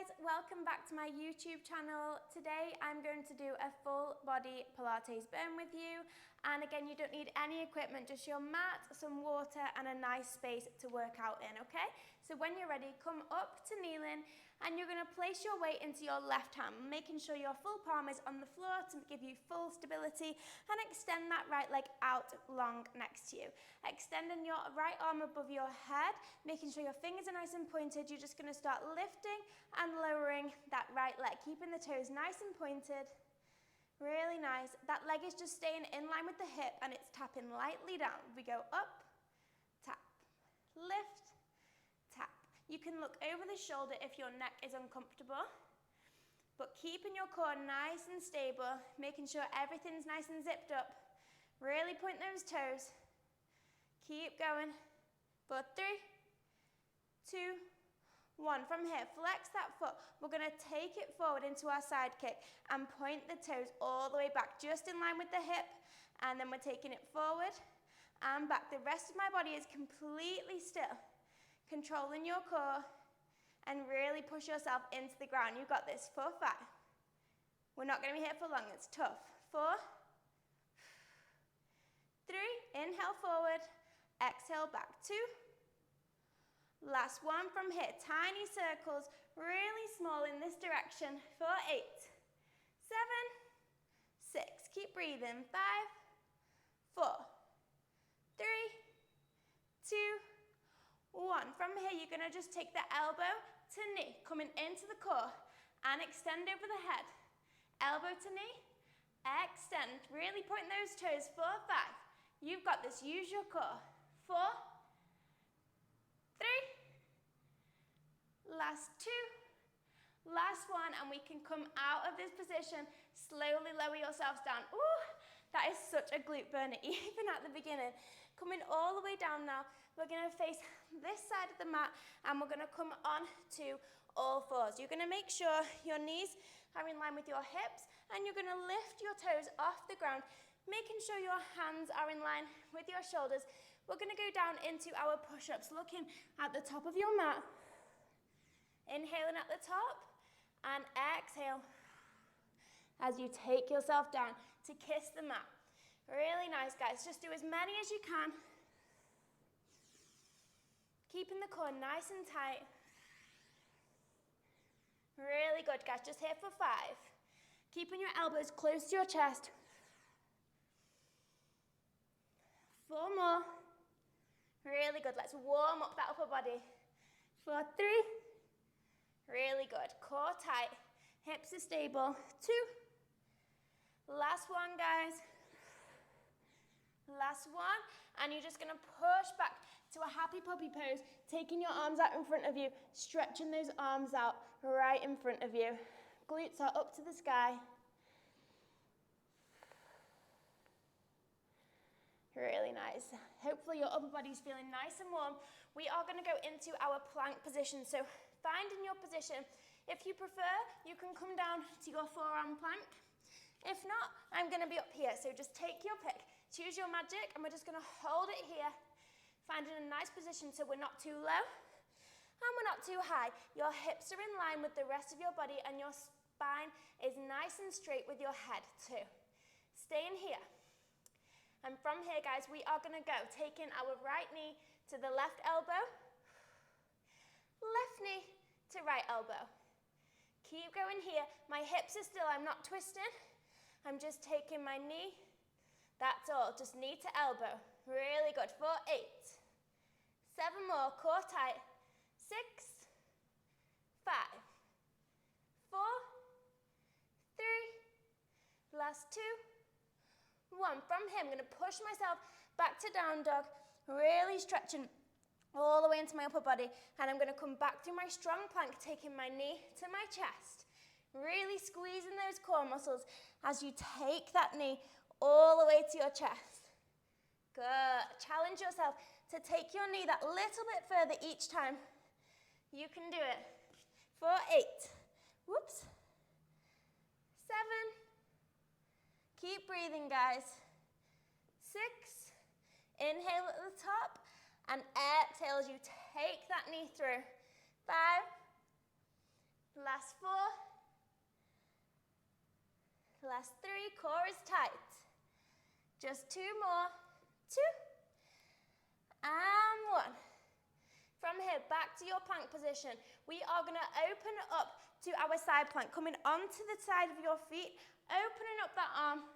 guys, welcome back to my YouTube channel. Today I'm going to do a full body Pilates burn with you, and again you don't need any equipment, just your mat, some water and a nice space to work out in, okay? So when you're ready, come up to kneeling and you're going to place your weight into your left hand, making sure your full palm is on the floor to give you full stability, and extend that right leg out long next to you. Extending your right arm above your head, making sure your fingers are nice and pointed. You're just going to start lifting and lowering that right leg, keeping the toes nice and pointed. Really nice. That leg is just staying in line with the hip and it's tapping lightly down. We go up, tap, lift, tap. You can look over the shoulder if your neck is uncomfortable, but keeping your core nice and stable, making sure everything's nice and zipped up. Really point those toes. Keep going. For 3, 2, 1. From here, flex that foot. We're going to take it forward into our side kick and point the toes all the way back, just in line with the hip. And then we're taking it forward and back. The rest of my body is completely still. Controlling your core and really push yourself into the ground. You've got this. 4, 5. We're not going to be here for long. It's tough. 4, 3. Inhale forward. Exhale back. 2. Last one from here. Tiny circles, really small in this direction. 4, 8, 7, 6. Keep breathing. 5, 4, 3, 2, 1. From here, you're going to just take the elbow to knee, coming into the core and extend over the head. Elbow to knee, extend. Really point those toes. 4, 5. You've got this. Use your core. 4, 3, last 2, last 1, and we can come out of this position. Slowly lower yourselves down. Ooh, that is such a glute burner, even at the beginning. Coming all the way down now, we're going to face this side of the mat and we're going to come on to all fours. You're going to make sure your knees are in line with your hips and you're going to lift your toes off the ground, making sure your hands are in line with your shoulders. We're going to go down into our push-ups, looking at the top of your mat. Inhaling at the top and exhale as you take yourself down to kiss the mat. Really nice, guys. Just do as many as you can. Keeping the core nice and tight. Really good, guys. Just here for 5. Keeping your elbows close to your chest. 4 more. Really good. Let's warm up that upper body. 4, 3. Really good. Core tight. Hips are stable. 2. Last one, guys. Last one. And you're just going to push back to a happy puppy pose, taking your arms out in front of you, stretching those arms out right in front of you. Glutes are up to the sky. Really nice. Hopefully your upper body's feeling nice and warm. We are going to go into our plank position. So finding your position. If you prefer, you can come down to your forearm plank. If not, I'm going to be up here. So just take your pick. Choose your magic, and we're just going to hold it here. Finding a nice position so we're not too low and we're not too high. Your hips are in line with the rest of your body and your spine is nice and straight with your head too. Staying here. And from here, guys, we are going to go taking our right knee to the left elbow, left knee to right elbow. Keep going here. My hips are still, I'm not twisting. I'm just taking my knee. That's all, just knee to elbow. Really good. 4, 8, 7 more, core tight. 6, 5, 4, 3, last 2, 1. From here, I'm going to push myself back to down dog, really stretching all the way into my upper body, and I'm going to come back through my strong plank, taking my knee to my chest, really squeezing those core muscles as you take that knee all the way to your chest. Good. Challenge yourself to take your knee that little bit further each time. You can do it. 4, 8. Whoops. 7. Keep breathing, guys. 6. Inhale at the top and exhale as you take that knee through. 5. Last Last 4. Last 3, core is tight. Just 2 more. 2. And 1. From here, back to your plank position. We are going to open up to our side plank, coming onto the side of your feet, opening up that arm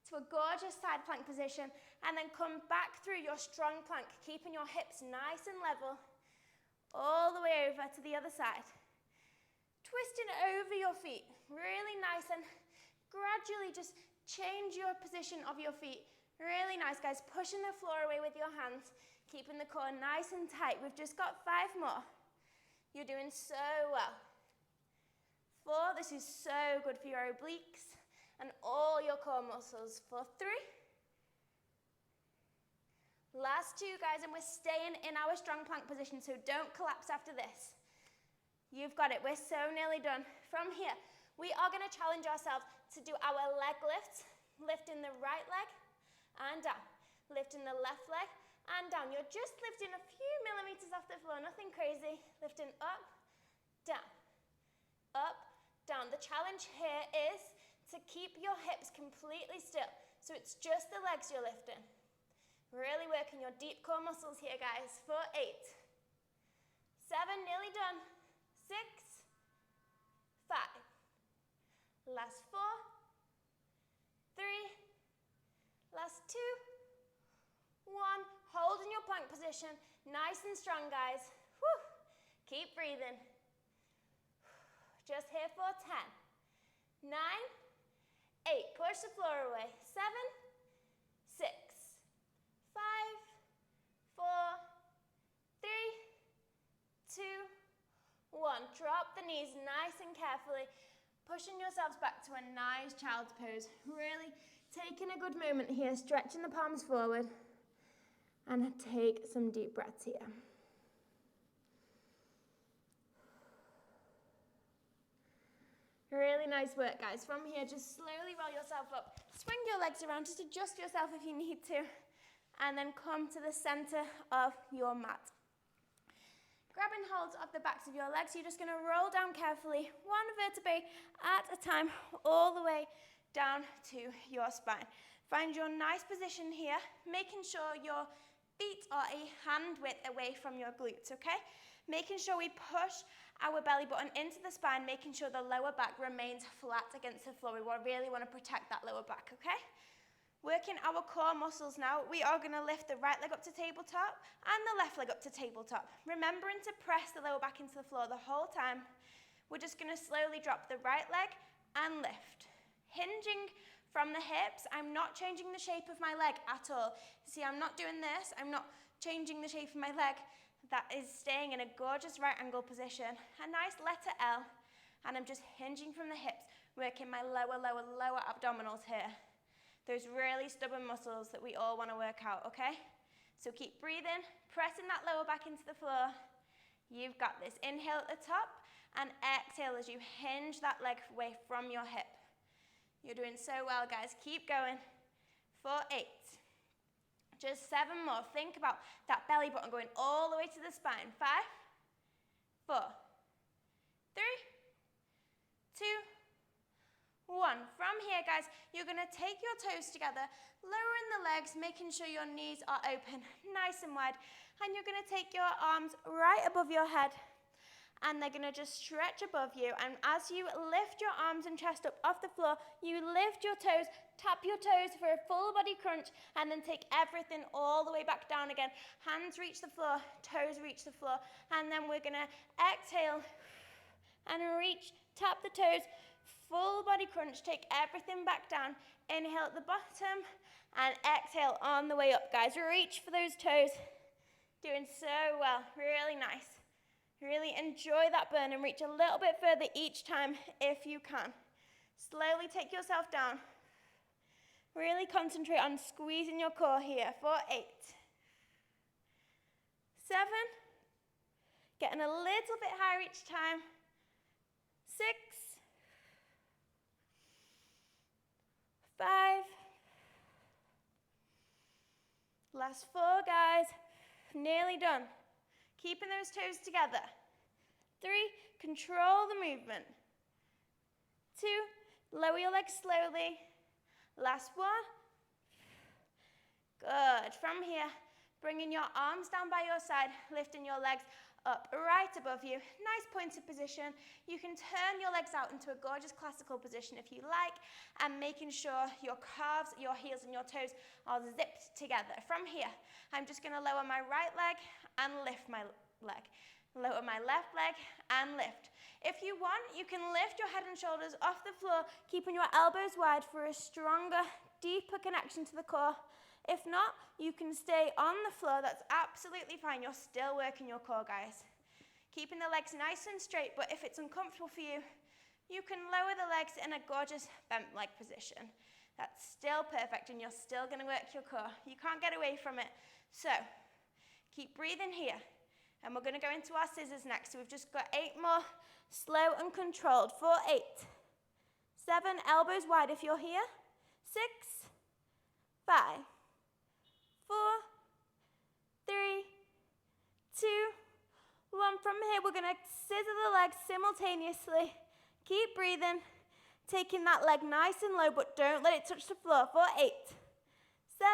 to a gorgeous side plank position, and then come back through your strong plank, keeping your hips nice and level, all the way over to the other side. Twisting over your feet, really nice, and gradually just change your position of your feet. Really nice, guys. Pushing the floor away with your hands, keeping the core nice and tight. We've just got 5 more. You're doing so well. 4, this is so good for your obliques and all your core muscles. For 3. Last 2, guys, and we're staying in our strong plank position, so don't collapse after this. You've got it. We're so nearly done. From here, we are going to challenge ourselves to do our leg lifts, lifting the right leg and down, lifting the left leg and down. You're just lifting a few millimeters off the floor, nothing crazy. Lifting up, down, down. The challenge here is to keep your hips completely still, so it's just the legs you're lifting. Really working your deep core muscles here, guys. For 8, 7, nearly done. 6, 5. Last 4, 3, last 2, 1. Hold in your plank position, nice and strong, guys. Whew. Keep breathing. Just here for 10, 9, 8. Push the floor away. 7, 6, 5, 4, 3, 2, 1. Drop the knees nice and carefully, pushing yourselves back to a nice child's pose. Really taking a good moment here, stretching the palms forward, and take some deep breaths here. Really nice work, guys. From here, just slowly roll yourself up. Swing your legs around, just adjust yourself if you need to, and then come to the center of your mat. Grabbing hold of the backs of your legs, you're just going to roll down carefully, 1 vertebrae at a time, all the way down to your spine. Find your nice position here, making sure your feet are a hand width away from your glutes, okay? Making sure we push our belly button into the spine, making sure the lower back remains flat against the floor. We really want to protect that lower back, okay? Working our core muscles now, we are going to lift the right leg up to tabletop and the left leg up to tabletop. Remembering to press the lower back into the floor the whole time. We're just going to slowly drop the right leg and lift. Hinging from the hips, I'm not changing the shape of my leg at all. See, I'm not doing this, I'm not changing the shape of my leg. That is staying in a gorgeous right angle position. A nice letter L, and I'm just hinging from the hips, working my lower abdominals here. Those really stubborn muscles that we all want to work out, okay? So keep breathing, pressing that lower back into the floor. You've got this. Inhale at the top and exhale as you hinge that leg away from your hip. You're doing so well, guys. Keep going. For 8. Just 7 more. Think about that belly button going all the way to the spine. 5, 4, 3, 2, 1. From here, guys, you're going to take your toes together, lowering the legs, making sure your knees are open, nice and wide. And you're going to take your arms right above your head, and they're going to just stretch above you. And as you lift your arms and chest up off the floor, you lift your toes, tap your toes for a full body crunch, and then take everything all the way back down again. Hands reach the floor, toes reach the floor. And then we're going to exhale and reach, tap the toes, full body crunch, take everything back down. Inhale at the bottom and exhale on the way up, guys. Reach for those toes. Doing so well, really nice. Really enjoy that burn and reach a little bit further each time if you can. Slowly take yourself down. Really concentrate on squeezing your core here. For 8, 7, getting a little bit higher each time. 6, 5, last 4, guys. Nearly done. Keeping those toes together. 3, control the movement. 2, lower your legs slowly. Last 1. Good. From here, bringing your arms down by your side, lifting your legs up right above you. Nice pointed position. You can turn your legs out into a gorgeous classical position if you like, and making sure your calves, your heels and your toes are zipped together. From here, I'm just going to lower my right leg and lift my leg. Lower my left leg and lift. If you want, you can lift your head and shoulders off the floor, keeping your elbows wide for a stronger, deeper connection to the core. If not, you can stay on the floor. That's absolutely fine. You're still working your core, guys. Keeping the legs nice and straight, but if it's uncomfortable for you, you can lower the legs in a gorgeous bent leg position. That's still perfect, and you're still going to work your core. You can't get away from it. So, keep breathing here. And we're going to go into our scissors next. So we've just got 8 more, slow and controlled. For 8, 7, elbows wide if you're here. 6, 5, 4, 3, 2, 1. From here, we're going to scissor the legs simultaneously. Keep breathing, taking that leg nice and low, but don't let it touch the floor. For 8, 7,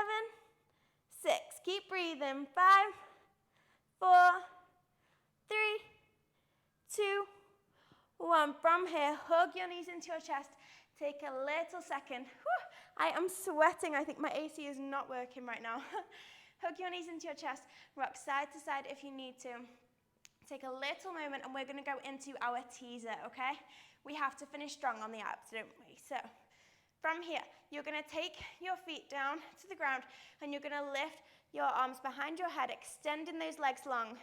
6. Keep breathing. 5, 4, 3, 2, 1. From here, hug your knees into your chest. Take a little second. Whew. I am sweating. I think my AC is not working right now. Hug your knees into your chest. Rock side to side if you need to. Take a little moment and we're going to go into our teaser, okay? We have to finish strong on the abs, don't we? So, from here, you're going to take your feet down to the ground and you're going to lift your arms behind your head, extending those legs long.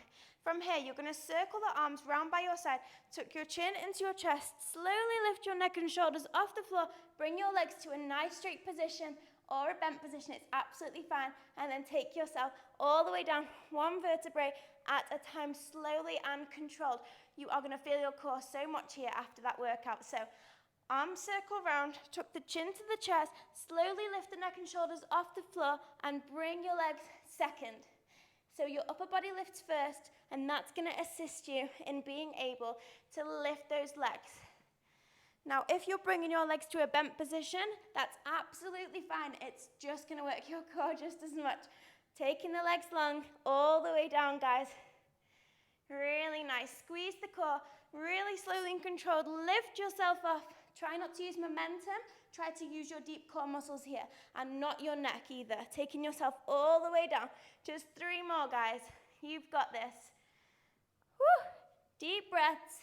From here, you're going to circle the arms round by your side, tuck your chin into your chest, slowly lift your neck and shoulders off the floor, bring your legs to a nice straight position or a bent position, it's absolutely fine, and then take yourself all the way down, 1 vertebrae at a time, slowly and controlled. You are going to feel your core so much here after that workout. So, arms circle round, tuck the chin to the chest, slowly lift the neck and shoulders off the floor, and bring your legs second. So your upper body lifts first, and that's going to assist you in being able to lift those legs. Now, if you're bringing your legs to a bent position, that's absolutely fine. It's just going to work your core just as much. Taking the legs long all the way down, guys. Really nice. Squeeze the core, really slowly and controlled. Lift yourself off. Try not to use momentum. Try to use your deep core muscles here and not your neck either. Taking yourself all the way down. Just 3 more, guys. You've got this. Woo. Deep breaths.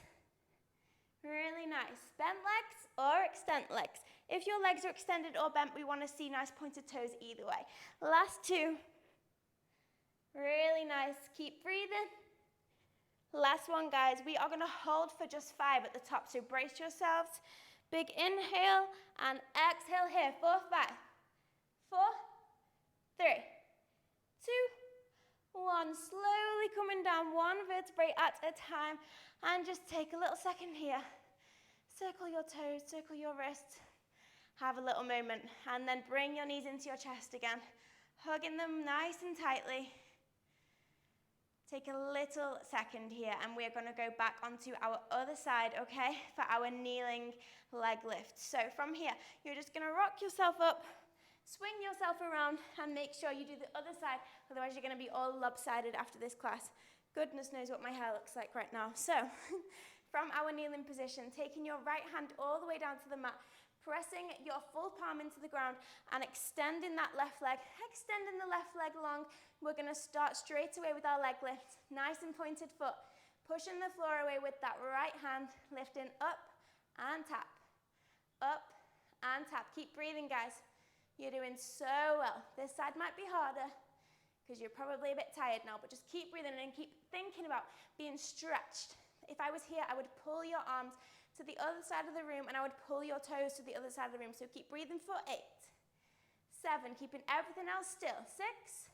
Really nice. Bent legs or extend legs. If your legs are extended or bent, we want to see nice pointed toes either way. Last 2. Really nice. Keep breathing. Last 1, guys. We are going to hold for just 5 at the top, so brace yourselves. Big inhale and exhale here. 4, 5, 4, 3, 2, 1. Slowly coming down 1 vertebrae at a time. And just take a little second here. Circle your toes, circle your wrists. Have a little moment. And then bring your knees into your chest again. Hugging them nice and tightly. Take a little second here, and we're going to go back onto our other side, okay, for our kneeling leg lift. So from here, you're just going to rock yourself up, swing yourself around, and make sure you do the other side, otherwise you're going to be all lopsided after this class. Goodness knows what my hair looks like right now. So from our kneeling position, taking your right hand all the way down to the mat, pressing your full palm into the ground and extending that left leg, extending the left leg long. We're going to start straight away with our leg lift. Nice and pointed foot. Pushing the floor away with that right hand, lifting up and tap. Up and tap. Keep breathing, guys. You're doing so well. This side might be harder because you're probably a bit tired now, but just keep breathing and keep thinking about being stretched. If I was here, I would pull your arms to the other side of the room and I would pull your toes to the other side of the room. So keep breathing for 8, 7, keeping everything else still. 6,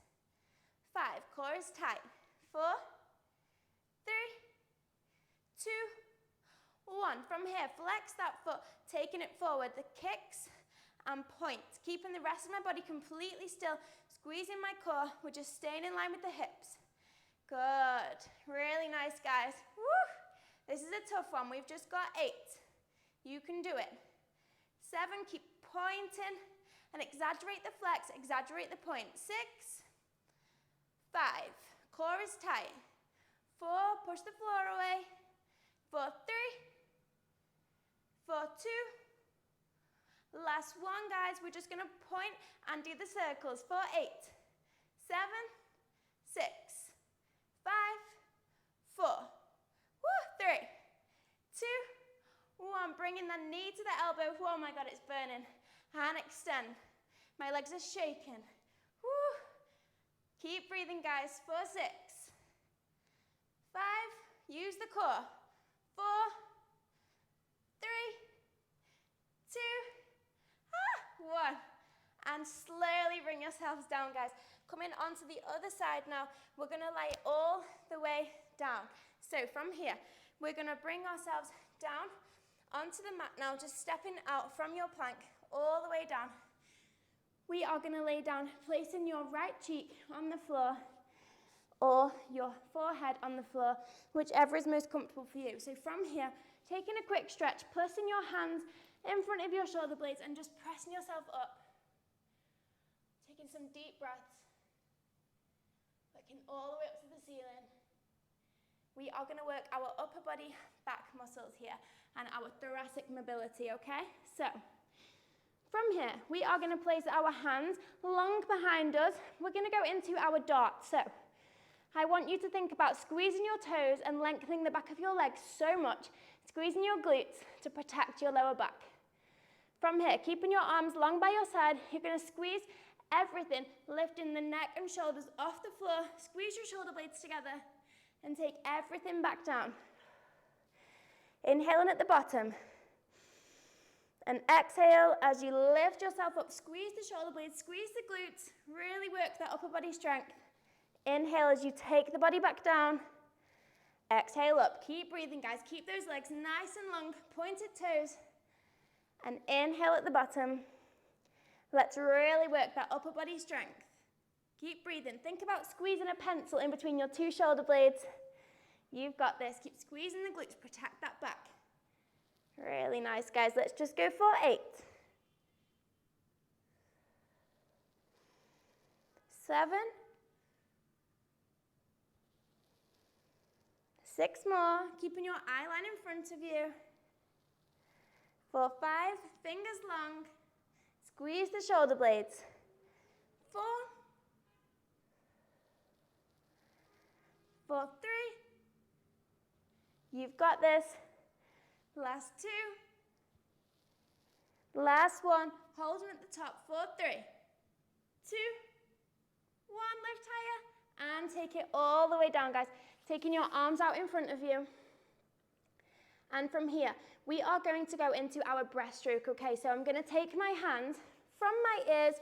5, core is tight. 4, 3, 2, 1. From here, flex that foot, taking it forward, the kicks and points. Keeping the rest of my body completely still, squeezing my core. We're just staying in line with the hips. Good. Really nice, guys. Woo! This is a tough one. We've just got 8. You can do it. 7, keep pointing and exaggerate the flex, exaggerate the point. 6, 5, core is tight. 4, push the floor away. 4, 3, 4, 2. Last one, guys. We're just going to point and do the circles. 4, 8, 7, 6, 5, 4. Woo, 3, 2, 1. Bringing the knee to the elbow. Oh my God, it's burning. And extend. My legs are shaking. Woo. Keep breathing, guys. 4, 6, 5. Use the core. 4, 3, 2, 1. And slowly bring yourselves down, guys. Coming onto the other side now. We're going to lay all the way down. So from here, we're going to bring ourselves down onto the mat now, just stepping out from your plank all the way down. We are going to lay down, placing your right cheek on the floor or your forehead on the floor, whichever is most comfortable for you. So from here, taking a quick stretch, placing your hands in front of your shoulder blades and just pressing yourself up. Taking some deep breaths, looking all the way up to the ceiling. We are going to work our upper body back muscles here and our thoracic mobility, okay? So, from here, we are going to place our hands long behind us. We're going to go into our dart. So, I want you to think about squeezing your toes and lengthening the back of your legs so much, squeezing your glutes to protect your lower back. From here, keeping your arms long by your side, you're going to squeeze everything, lifting the neck and shoulders off the floor, squeeze your shoulder blades together, and take everything back down. Inhaling at the bottom. And exhale as you lift yourself up. Squeeze the shoulder blades, squeeze the glutes. Really work that upper body strength. Inhale as you take the body back down. Exhale up. Keep breathing, guys. Keep those legs nice and long, pointed toes. And inhale at the bottom. Let's really work that upper body strength. Keep breathing. Think about squeezing a pencil in between your 2 shoulder blades. You've got this. Keep squeezing the glutes. Protect that back. Really nice, guys. Let's just go for 8. 7. 6 more. Keeping your eye line in front of you. 4, 5. Fingers long. Squeeze the shoulder blades. 4. 4, 3. You've got this. Last 2. Last 1. Holding at the top. 4, 3. 2. 1. Lift higher. And take it all the way down, guys. Taking your arms out in front of you. And from here, we are going to go into our breaststroke, okay? So I'm going to take my hands from my ears,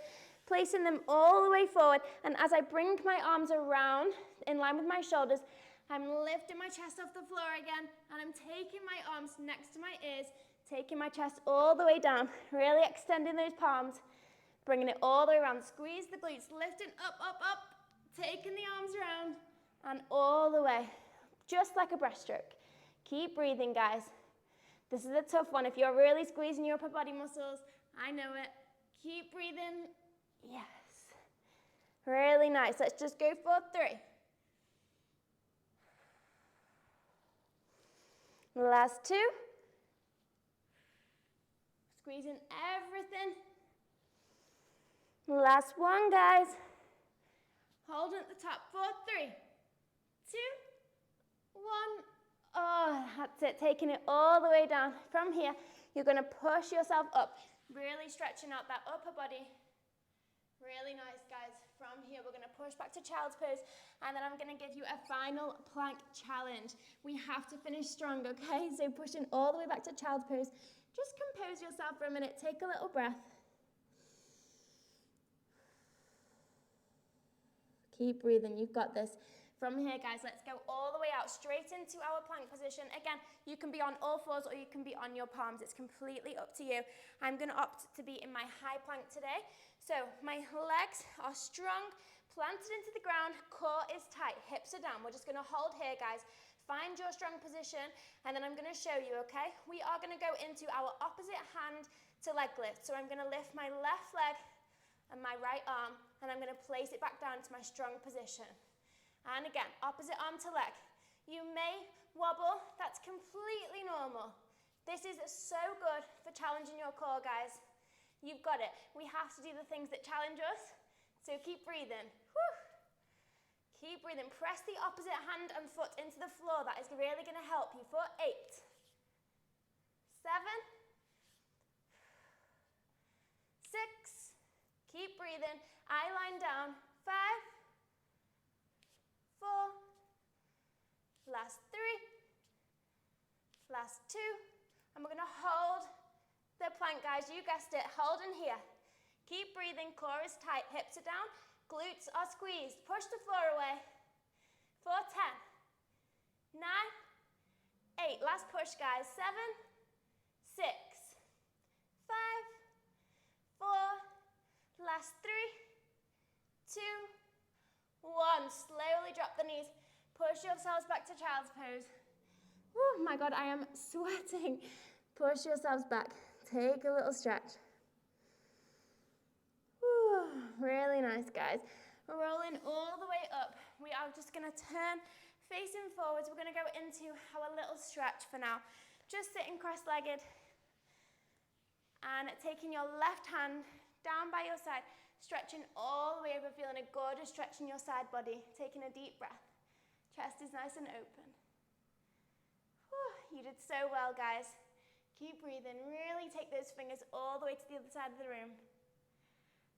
placing them all the way forward. And as I bring my arms around in line with my shoulders, I'm lifting my chest off the floor again. And I'm taking my arms next to my ears, taking my chest all the way down, really extending those palms, bringing it all the way around. Squeeze the glutes, lifting up, up, up, taking the arms around and all the way, just like a breaststroke. Keep breathing, guys. This is a tough one. If you're really squeezing your upper body muscles, I know it. Keep breathing. Yes. Really nice. Let's just go for 3. Last 2. Squeezing everything. Last 1, guys. Holding at the top. 4, 3, 2, 1. Oh, that's it. Taking it all the way down. From here, you're going to push yourself up. Really stretching out that upper body. Really nice, guys. From here, we're going to push back to child's pose. And then I'm going to give you a final plank challenge. We have to finish strong, okay? So pushing all the way back to child's pose. Just compose yourself for a minute. Take a little breath. Keep breathing. You've got this. From here, guys, let's go all the way out, straight into our plank position. Again, you can be on all fours or you can be on your palms. It's completely up to you. I'm going to opt to be in my high plank today. So my legs are strong, planted into the ground, core is tight, hips are down. We're just going to hold here, guys, Find your strong position, and then I'm going to show you, okay? We are going to go into our opposite hand to leg lift. So I'm going to lift my left leg and my right arm, and I'm going to place it back down to my strong position. And again, opposite arm to leg. You may wobble, that's completely normal. This is so good for challenging your core, guys. You've got it. We have to do the things that challenge us, so keep breathing. Whew. Keep breathing. Press the opposite hand and foot into the floor. That is really going to help you for 8, 7, 6, keep breathing. Eye line down. 5, 4, last 3, last 2, and we're going to hold the plank, guys. You guessed it. Hold in here. Keep breathing. Core is tight. Hips are down. Glutes are squeezed. Push the floor away. For 10, 9, 8. Last push, guys. 7, 6, 5, 4. Last 3, 2, 1. Slowly drop the knees. Push yourselves back to child's pose. Oh my God, I am sweating. Push yourselves back. Take a little stretch. Whew, really nice, guys. We're rolling all the way up. We are just going to turn facing forwards. We're going to go into our little stretch for now. Just sitting cross-legged and taking your left hand down by your side, stretching all the way over, feeling a gorgeous stretch in your side body. Taking a deep breath. Chest is nice and open. Whew, you did so well, guys. Keep breathing. Really take those fingers all the way to the other side of the room.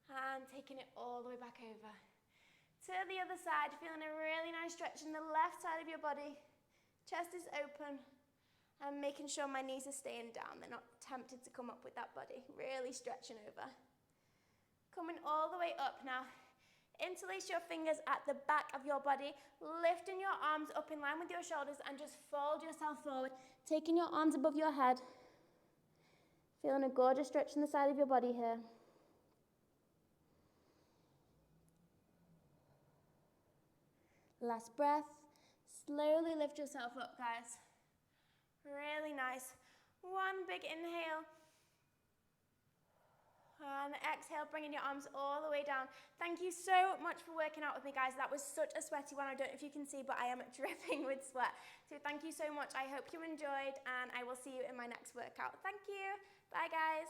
And taking it all the way back over. To the other side, feeling a really nice stretch in the left side of your body. Chest is open. And making sure my knees are staying down. They're not tempted to come up with that body. Really stretching over. Coming all the way up now. Interlace your fingers at the back of your body. Lifting your arms up in line with your shoulders and just fold yourself forward. Taking your arms above your head. Feeling a gorgeous stretch in the side of your body here. Last breath. Slowly lift yourself up, guys. Really nice. One big inhale. And exhale, bringing your arms all the way down. Thank you so much for working out with me, guys. That was such a sweaty one. I don't know if you can see, but I am dripping with sweat. So thank you so much. I hope you enjoyed, and I will see you in my next workout. Thank you. Bye, guys.